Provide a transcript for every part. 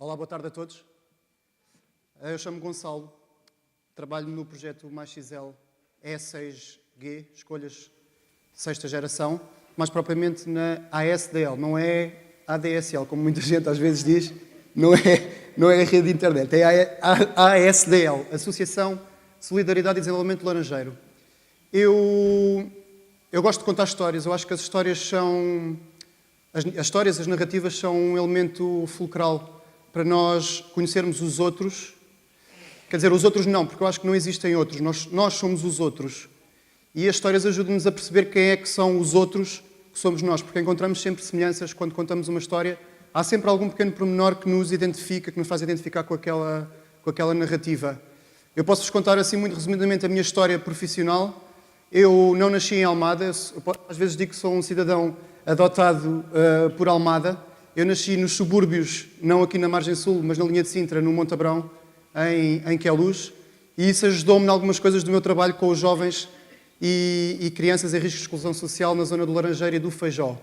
Olá, boa tarde a todos. Eu chamo-me Gonçalo, trabalho no projeto MaxXL E6G, escolhas sexta geração, mais propriamente na ASDL, não é ADSL, como muita gente às vezes diz, não é a rede de internet, é a ASDL, Associação Solidariedade e Desenvolvimento Laranjeiro. Eu gosto de contar histórias, eu acho que as histórias são... As histórias, as narrativas são um elemento fulcral para nós conhecermos os outros. Quer dizer, os outros não, porque eu acho que não existem outros. Nós somos os outros. E as histórias ajudam-nos a perceber quem é que são os outros que somos nós, porque encontramos sempre semelhanças quando contamos uma história. Há sempre algum pequeno pormenor que nos identifica, que nos faz identificar com aquela narrativa. Eu posso-vos contar assim muito resumidamente a minha história profissional. Eu não nasci em Almada, às vezes digo que sou um cidadão adotado por Almada. Eu nasci nos subúrbios, não aqui na margem sul, mas na linha de Sintra, no Monte Abrão, em Queluz. E isso ajudou-me em algumas coisas do meu trabalho com os jovens e crianças em risco de exclusão social na zona do Laranjeiro e do Feijó.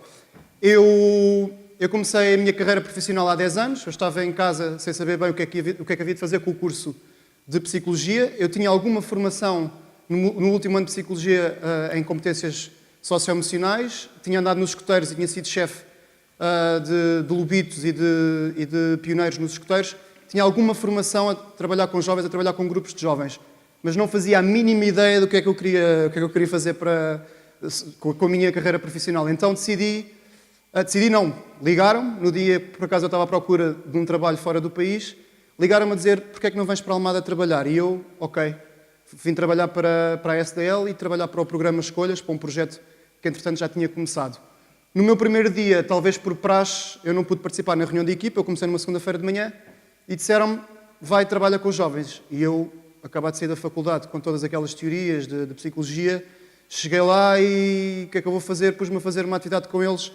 Eu comecei a minha carreira profissional há 10 anos. Eu estava em casa sem saber bem o que é que havia de fazer com o curso de Psicologia. Eu tinha alguma formação no último ano de Psicologia em competências socioemocionais. Tinha andado nos escuteiros e tinha sido chefe de lobitos e de pioneiros nos escuteiros. Tinha alguma formação a trabalhar com jovens, a trabalhar com grupos de jovens, mas não fazia a mínima ideia do que é que eu queria fazer com a minha carreira profissional. Então decidi não, ligaram-me, no dia que por acaso eu estava à procura de um trabalho fora do país, ligaram-me a dizer: porque é que não vens para a Almada trabalhar? E eu, ok, vim trabalhar para a SDL e trabalhar para o programa Escolhas, para um projeto que entretanto já tinha começado. No meu primeiro dia, talvez por praxe, eu não pude participar na reunião de equipa. Eu comecei numa segunda-feira de manhã e disseram-me: vai trabalhar com os jovens. E eu, acabado de sair da faculdade com todas aquelas teorias de psicologia, cheguei lá e o que é que eu vou fazer? Pus-me a fazer uma atividade com eles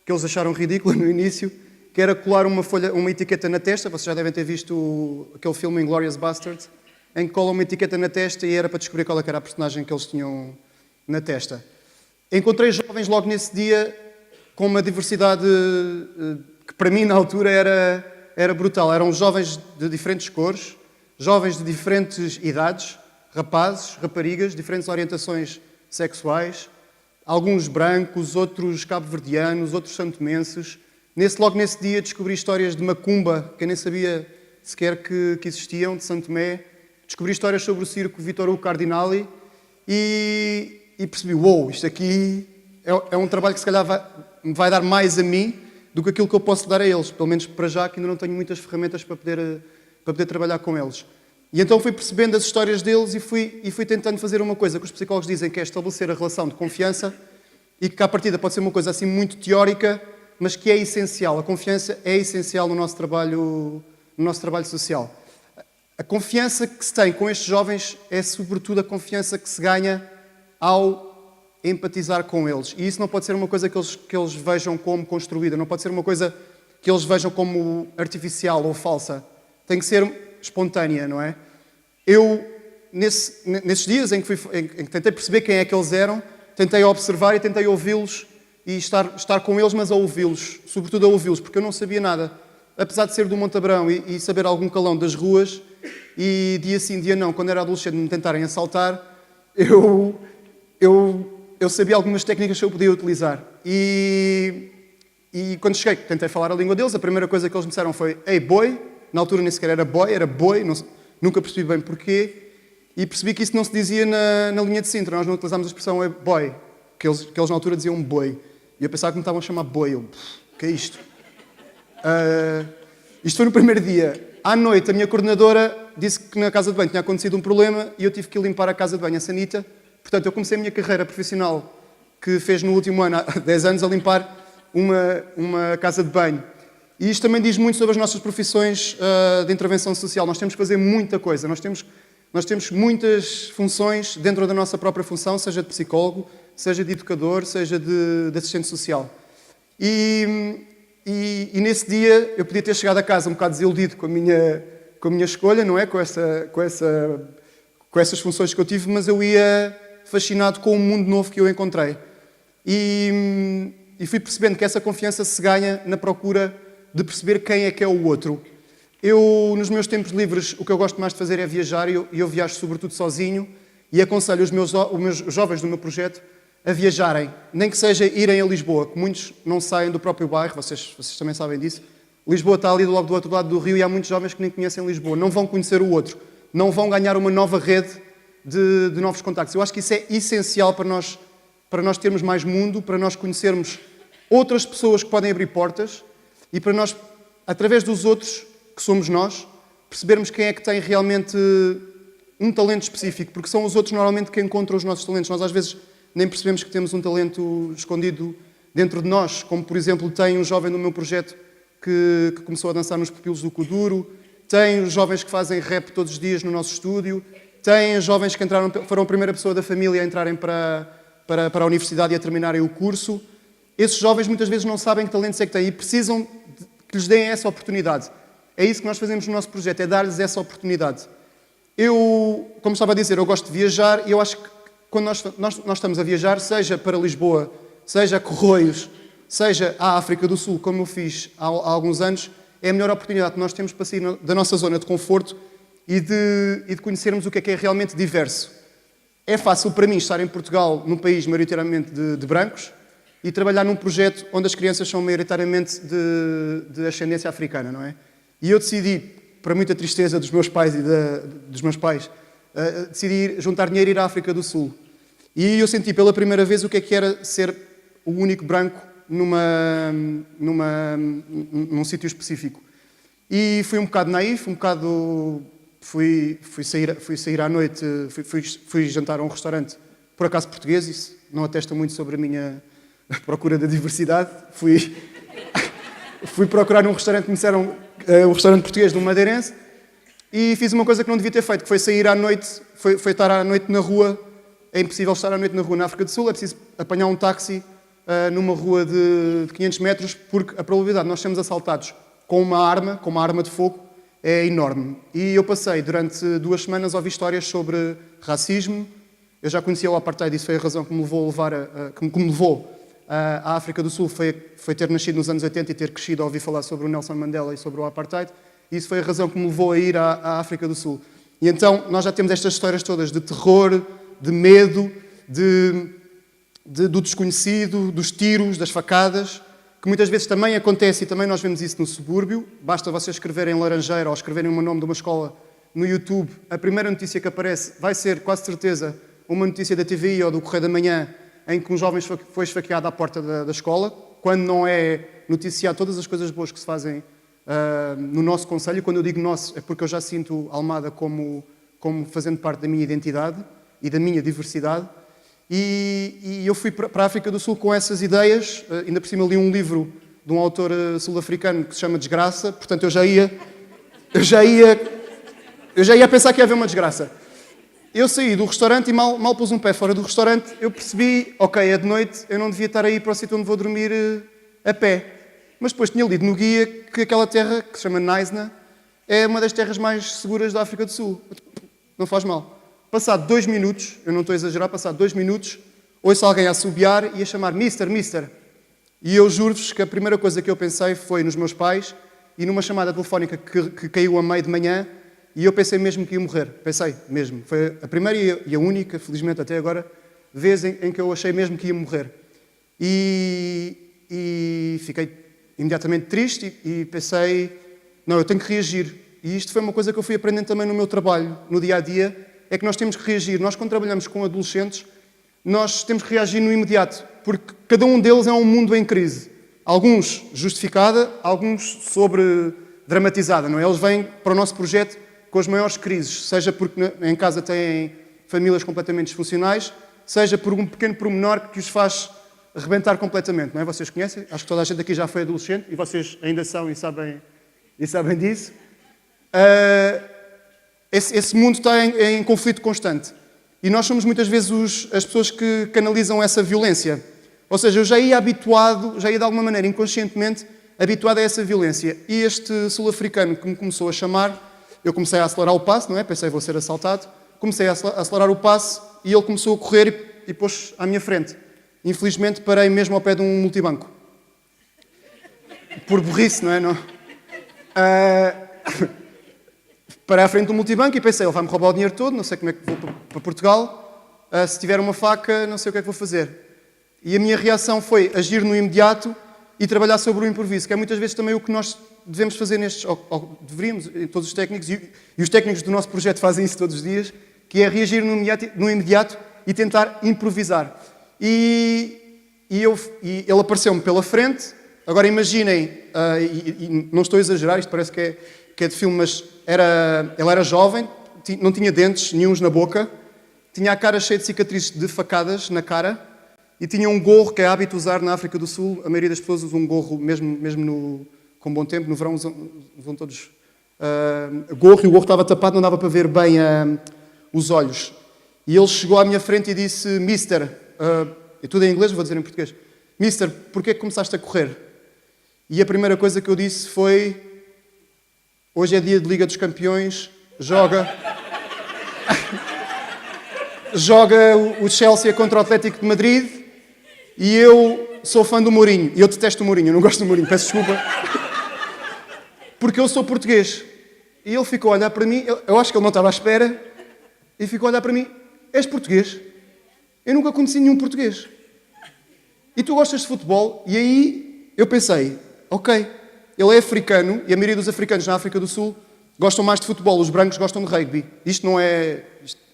que eles acharam ridícula no início, que era colar uma etiqueta na testa. Vocês já devem ter visto aquele filme Inglourious Basterds, em que colam uma etiqueta na testa e era para descobrir qual era a personagem que eles tinham na testa. Encontrei jovens logo nesse dia com uma diversidade que para mim na altura era brutal. Eram jovens de diferentes cores, jovens de diferentes idades, rapazes, raparigas, diferentes orientações sexuais, alguns brancos, outros cabo-verdianos, outros santomenses. Logo nesse dia descobri histórias de Macumba, que eu nem sabia sequer que existiam, de Santo Tomé. Descobri histórias sobre o circo Vítor Hugo Cardinali e percebi: uou, isto aqui é um trabalho que se calhar vai dar mais a mim do que aquilo que eu posso dar a eles, pelo menos para já, que ainda não tenho muitas ferramentas para poder trabalhar com eles. E então fui percebendo as histórias deles e fui tentando fazer uma coisa que os psicólogos dizem que é estabelecer a relação de confiança e que à partida pode ser uma coisa assim muito teórica, mas que é essencial. A confiança é essencial no nosso trabalho social. A confiança que se tem com estes jovens é sobretudo a confiança que se ganha ao empatizar com eles. E isso não pode ser uma coisa que eles vejam como construída, não pode ser uma coisa que eles vejam como artificial ou falsa. Tem que ser espontânea, não é? Eu, nesses dias em que tentei perceber quem é que eles eram, tentei observar e tentei ouvi-los e estar com eles, mas a ouvi-los, sobretudo a ouvi-los, porque eu não sabia nada. Apesar de ser do Monte Abrão e saber algum calão das ruas, e dia sim, dia não, quando era adolescente, me tentarem assaltar, eu sabia algumas técnicas que eu podia utilizar. E quando cheguei, tentei falar a língua deles, a primeira coisa que eles me disseram foi: "Ei, boy", na altura nem sequer era boy, nunca percebi bem porquê, e percebi que isso não se dizia na linha de Sintra, nós não utilizámos a expressão "Ei, boy", que eles na altura diziam "boi", e eu pensava que me estavam a chamar "boi", o que é isto? Isto foi no primeiro dia. À noite, a minha coordenadora disse que na casa de banho tinha acontecido um problema e eu tive que limpar a casa de banho, a sanita. Portanto, eu comecei a minha carreira profissional, que fez no último ano, há 10 anos, a limpar uma casa de banho. E isto também diz muito sobre as nossas profissões de intervenção social. Nós temos que fazer muita coisa. Nós temos muitas funções dentro da nossa própria função, seja de psicólogo, seja de educador, seja de assistente social. E nesse dia eu podia ter chegado a casa um bocado desiludido com a minha escolha, não é? Com essas funções que eu tive, mas eu ia fascinado com o mundo novo que eu encontrei. E fui percebendo que essa confiança se ganha na procura de perceber quem é que é o outro. Eu, nos meus tempos livres, o que eu gosto mais de fazer é viajar, e eu viajo sobretudo sozinho, e aconselho os meus jovens do meu projeto a viajarem, nem que seja irem a Lisboa, que muitos não saem do próprio bairro, vocês também sabem disso. Lisboa está ali logo do outro lado do rio e há muitos jovens que nem conhecem Lisboa, não vão conhecer o outro, não vão ganhar uma nova rede de novos contactos. Eu acho que isso é essencial para nós termos mais mundo, para nós conhecermos outras pessoas que podem abrir portas e para nós, através dos outros, que somos nós, percebermos quem é que tem realmente um talento específico, porque são os outros normalmente que encontram os nossos talentos. Nós às vezes nem percebemos que temos um talento escondido dentro de nós, como por exemplo tem um jovem no meu projeto que começou a dançar nos pupilos do Kuduro, tem os jovens que fazem rap todos os dias no nosso estúdio, tem os jovens que foram a primeira pessoa da família a entrarem para a universidade e a terminarem o curso. Esses jovens muitas vezes não sabem que talentos é que têm e precisam que lhes deem essa oportunidade. É isso que nós fazemos no nosso projeto, é dar-lhes essa oportunidade. Eu, como estava a dizer, eu gosto de viajar e eu acho que quando nós estamos a viajar, seja para Lisboa, seja a Corroios, seja à África do Sul, como eu fiz há alguns anos, é a melhor oportunidade que nós temos para sair da nossa zona de conforto e de conhecermos o que é realmente diverso. É fácil para mim estar em Portugal, num país maioritariamente de brancos, e trabalhar num projeto onde as crianças são maioritariamente de ascendência africana, não é? E eu decidi, para muita tristeza dos meus pais dos meus pais, decidi juntar dinheiro e ir à África do Sul. E eu senti pela primeira vez o que era ser o único branco num sítio específico. E fui um bocado naif, fui sair à noite, fui jantar a um restaurante, por acaso português, isso não atesta muito sobre a minha procura da diversidade. Fui procurar um restaurante que me disseram, um restaurante português de um madeirense, e fiz uma coisa que não devia ter feito, que foi sair à noite, foi estar à noite na rua. É impossível estar à noite na rua na África do Sul, é preciso apanhar um táxi numa rua de 500 metros, porque a probabilidade de nós sermos assaltados com uma arma de fogo, é enorme. E eu passei durante 2 semanas a ouvir histórias sobre racismo. Eu já conhecia o apartheid, isso foi a razão que me levou à África do Sul, foi ter nascido nos anos 80 e ter crescido a ouvir falar sobre o Nelson Mandela e sobre o apartheid. E isso foi a razão que me levou a ir à África do Sul. E então nós já temos estas histórias todas de terror, de medo, do desconhecido, dos tiros, das facadas, que muitas vezes também acontece, e também nós vemos isso no subúrbio. Basta vocês escreverem Laranjeira ou escreverem o nome de uma escola no YouTube, a primeira notícia que aparece vai ser, quase certeza, uma notícia da TVI ou do Correio da Manhã, em que um jovem foi esfaqueado à porta da escola, quando não é noticiado todas as coisas boas que se fazem no nosso concelho. Quando eu digo nosso, é porque eu já sinto Almada como fazendo parte da minha identidade e da minha diversidade. E eu fui para a África do Sul com essas ideias. Ainda por cima li um livro de um autor sul-africano que se chama Desgraça. Portanto, eu já ia pensar que ia haver uma desgraça. Eu saí do restaurante e mal pus um pé fora do restaurante, eu percebi, ok, é de noite, eu não devia estar aí para o sítio onde vou dormir a pé. Mas depois tinha lido no guia que aquela terra, que se chama Naisna, é uma das terras mais seguras da África do Sul. Não faz mal. Passado 2 minutos, eu não estou a exagerar, passado 2 minutos, ouço alguém a assobiar e a chamar Mister. E eu juro-vos que a primeira coisa que eu pensei foi nos meus pais e numa chamada telefónica que caiu a meio de manhã, e eu pensei mesmo que ia morrer. Pensei mesmo. Foi a primeira e a única, felizmente até agora, vez em que eu achei mesmo que ia morrer. E fiquei imediatamente triste e pensei, não, eu tenho que reagir. E isto foi uma coisa que eu fui aprendendo também no meu trabalho, no dia-a-dia, é que nós temos que reagir. Nós, quando trabalhamos com adolescentes, nós temos que reagir no imediato, porque cada um deles é um mundo em crise. Alguns justificada, alguns sobre-dramatizada, não é? Eles vêm para o nosso projeto com as maiores crises, seja porque em casa têm famílias completamente disfuncionais, seja por um pequeno pormenor que os faz arrebentar completamente, não é? Vocês conhecem? Acho que toda a gente aqui já foi adolescente e vocês ainda são e sabem disso. Esse mundo está em conflito constante. E nós somos muitas vezes as pessoas que canalizam essa violência. Ou seja, eu já ia de alguma maneira, inconscientemente, habituado a essa violência. E este sul-africano que me começou a chamar, eu comecei a acelerar o passo, não é? Pensei, vou ser assaltado. Comecei a acelerar o passo e ele começou a correr e pôs à minha frente. Infelizmente, parei mesmo ao pé de um multibanco. Por burrice, não é? Não? Parei à frente do multibanco e pensei, ele vai-me roubar o dinheiro todo, não sei como é que vou para Portugal, se tiver uma faca, não sei o que é que vou fazer. E a minha reação foi agir no imediato e trabalhar sobre o improviso, que é muitas vezes também o que nós devemos fazer nestes, ou deveríamos, em todos os técnicos, e os técnicos do nosso projeto fazem isso todos os dias, que é reagir no imediato e tentar improvisar. E ele apareceu-me pela frente. Agora imaginem, e não estou a exagerar, isto parece que é de filme, mas ele era jovem, não tinha dentes nenhuns na boca, tinha a cara cheia de cicatrizes de facadas na cara e tinha um gorro que é hábito usar na África do Sul. A maioria das pessoas usa um gorro, mesmo com bom tempo, no verão usam todos gorro, e o gorro estava tapado, não dava para ver bem os olhos. E ele chegou à minha frente e disse, Mister, e tudo em inglês, vou dizer em português, Mister, porquê que começaste a correr? E a primeira coisa que eu disse foi, hoje é dia de Liga dos Campeões, joga o Chelsea contra o Atlético de Madrid e eu sou fã do Mourinho. E eu detesto o Mourinho, eu não gosto do Mourinho, peço desculpa. Porque eu sou português. E ele ficou a olhar para mim, eu acho que ele não estava à espera, e ficou a olhar para mim, és português? Eu nunca conheci nenhum português. E tu gostas de futebol? E aí eu pensei, ok, ele é africano, e a maioria dos africanos na África do Sul gostam mais de futebol, os brancos gostam de rugby. Isto não é...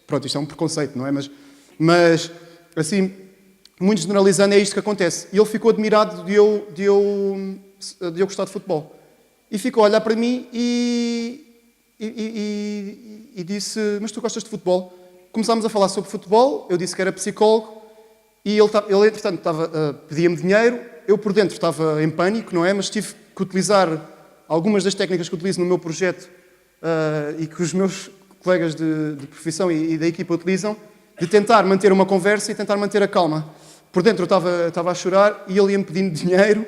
Pronto, isto é um preconceito, não é? Mas assim, muito generalizando, é isto que acontece. E ele ficou admirado de eu gostar de futebol. E ficou a olhar para mim e disse, mas tu gostas de futebol? Começámos a falar sobre futebol, eu disse que era psicólogo, e ele entretanto, pedia-me dinheiro, eu por dentro estava em pânico, não é? Mas tive que utilizar algumas das técnicas que utilizo no meu projeto e que os meus colegas de profissão e da equipa utilizam, de tentar manter uma conversa e tentar manter a calma. Por dentro eu estava a chorar e ele ia-me pedindo dinheiro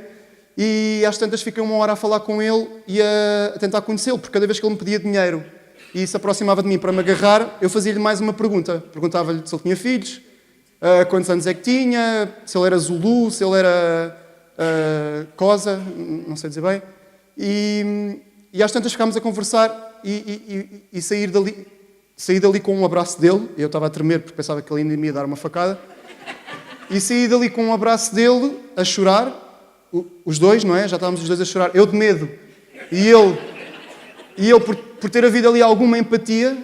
e às tantas fiquei uma hora a falar com ele e a tentar conhecê-lo, porque cada vez que ele me pedia dinheiro e se aproximava de mim para me agarrar, eu fazia-lhe mais uma pergunta. Perguntava-lhe se ele tinha filhos, quantos anos é que tinha, se ele era Zulu, se ele era Cosa, não sei dizer bem. E às tantas ficámos a conversar e sair dali com um abraço dele. Eu estava a tremer porque pensava que ele ainda me ia dar uma facada. E saí dali com um abraço dele, a chorar, os dois, não é? Já estávamos os dois a chorar, eu de medo e ele por ter havido ali alguma empatia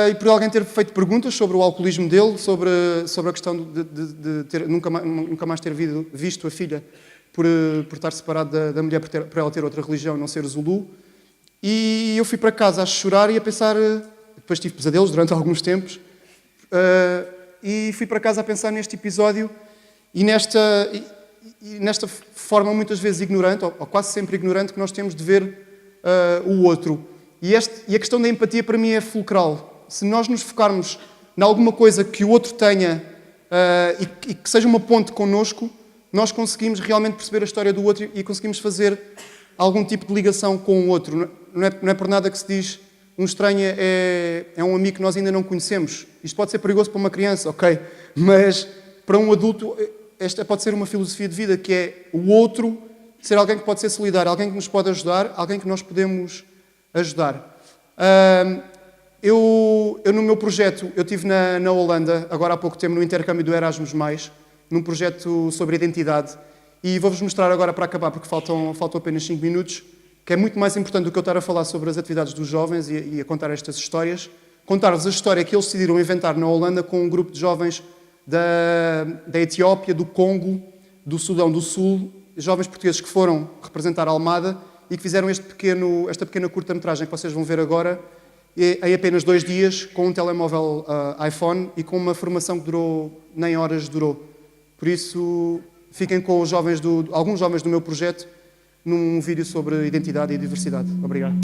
e por alguém ter feito perguntas sobre o alcoolismo dele, sobre a questão de ter, nunca mais ter visto a filha por estar separado da mulher, por ela ter outra religião, não ser Zulu. E eu fui para casa a chorar e a pensar, depois tive pesadelos durante alguns tempos, e fui para casa a pensar neste episódio e nesta forma muitas vezes ignorante, ou quase sempre ignorante, que nós temos de ver o outro. E a questão da empatia para mim é fulcral. Se nós nos focarmos em alguma coisa que o outro tenha e que seja uma ponte connosco, nós conseguimos realmente perceber a história do outro e conseguimos fazer algum tipo de ligação com o outro. Não é por nada que se diz um estranho é um amigo que nós ainda não conhecemos. Isto pode ser perigoso para uma criança, ok, mas para um adulto esta pode ser uma filosofia de vida, que é o outro ser alguém que pode ser solidário, alguém que nos pode ajudar, alguém que nós podemos ajudar. Eu no meu projeto, eu estive na Holanda, agora há pouco tempo, no intercâmbio do Erasmus+, num projeto sobre identidade, e vou-vos mostrar agora para acabar, porque faltam apenas 5 minutos, que é muito mais importante do que eu estar a falar sobre as atividades dos jovens e a contar estas histórias, contar-vos a história que eles decidiram inventar na Holanda com um grupo de jovens da Etiópia, do Congo, do Sudão do Sul, jovens portugueses que foram representar a Almada e que fizeram esta pequena curta-metragem que vocês vão ver agora, em apenas 2 dias, com um telemóvel iPhone e com uma formação que durou, nem horas durou. Por isso, fiquem com os alguns jovens do meu projeto num vídeo sobre identidade e diversidade. Obrigado.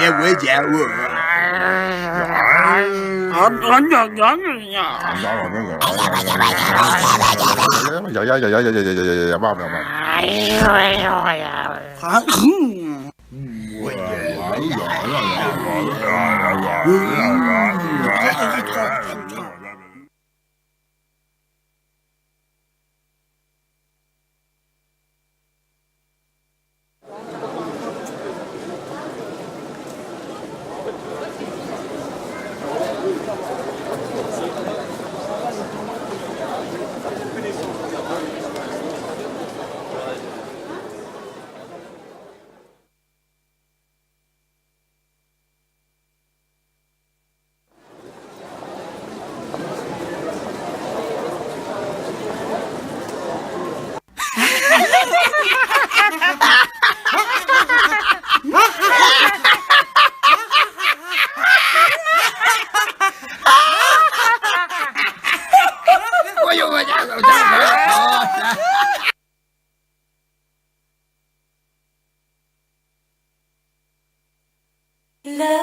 爷我家我。Love